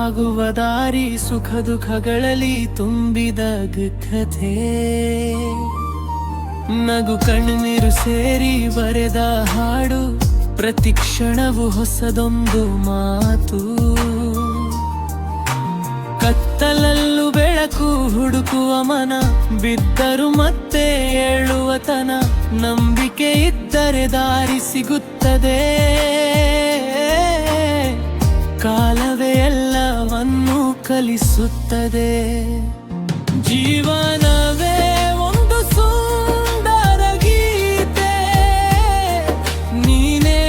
ಸಾಗುವ ದಾರಿ ಸುಖ ದುಃಖಗಳಲ್ಲಿ ತುಂಬಿದ ಕಥೆ. ನಗು ಕಣ್ಣೀರು ಸೇರಿ ಬರೆದ ಹಾಡು, ಪ್ರತಿ ಕ್ಷಣವು ಹೊಸದೊಂದು ಮಾತು. ಕತ್ತಲಲ್ಲೂ ಬೆಳಕು ಹುಡುಕುವ ಮನ, ಬಿದ್ದರು ಮತ್ತೆ ಏಳುವತನ. ನಂಬಿಕೆ ಇದ್ದರೆ ದಾರಿ ಸಿಗುತ್ತದೆ, ಕಾಲವೇ ಎಲ್ಲವನ್ನೂ ಕಲಿಸುತ್ತದೆ. ಜೀವನವೇ ಒಂದು ಸುಂದರ ಗೀತೆ, ನೀನೇ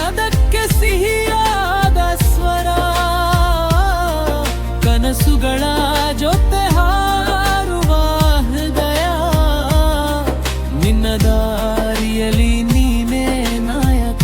ಅದಕ್ಕೆ ಸಿಹಿಯಾದ ಸ್ವರ. ಕನಸುಗಳ ಜೊತೆ ಹಾರುವ ಹೃದಯ, ನಿನ್ನ ದಾರಿಯಲ್ಲಿ ನೀನೇ ನಾಯಕ.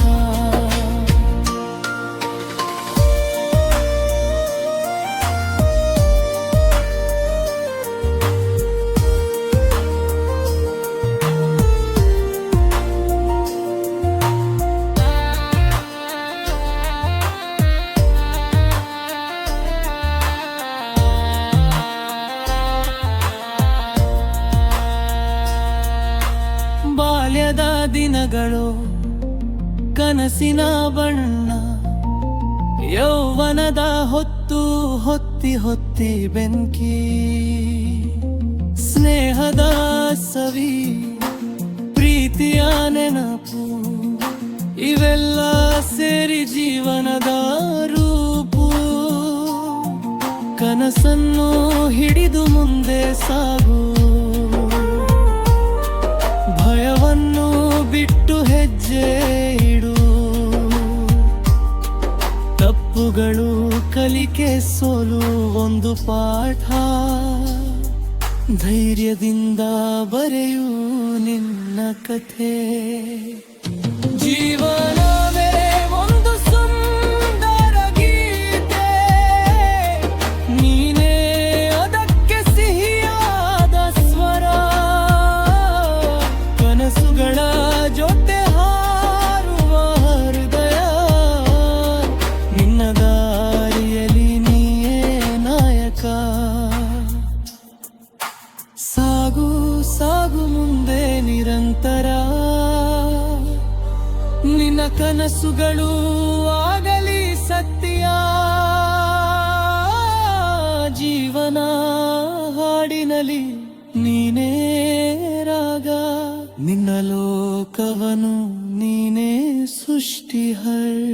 ಬಾಲ್ಯದ ದಿನಗಳು ಕನಸಿನ ಬಣ್ಣ, ಯೌವನದ ಹೊತ್ತು ಹೊತ್ತಿ ಹೊತ್ತಿ ಬೆಂಕಿ. ಸ್ನೇಹದ ಸವಿ, ಪ್ರೀತಿಯ ನೆನಪು, ಇವೆಲ್ಲ ಸೇರಿ ಜೀವನದ ರೂಪು. ಕನಸನ್ನು ಹಿಡಿದು ಮುಂದೆ ಸಾಗು, ಭಯವನ್ನು ಬಿಟ್ಟು ಹೆಜ್ಜೆ ಇಡು. ತಪ್ಪುಗಳು ಕಲಿಕೆ, ಸೋಲು ಒಂದು ಪಾಠ. ಧೈರ್ಯದಿಂದ ಬರೆಯು ನಿನ್ನ ಕಥೆ. ಜೀವನವೇ ಒಂದು ಸುಂದರ ಗೀತೆ, ನೀನೇ ಅದಕ್ಕೆ ಸಿಹಿಯಾದ ಸ್ವರ. ಕನಸುಗಳ ಜೊತೆ ಹಾರುವ ಹೃದಯ, ನಿನ್ನ ದಾರಿಯಲ್ಲಿ ನೀಯೇ ನಾಯಕ. ಸಾಗು ಸಾಗು ಮುಂದೆ ನಿರಂತರ, ನಿನ್ನ ಕನಸುಗಳು ಆಗಲಿ ಸತ್ಯ. ಜೀವನ ಹಾಡಿನಲಿ ನೀನೇ ರಾಗ, ನಿನ್ನ ಲೋಕವನು ನೀನೇ ಸೃಷ್ಟಿಹರ್.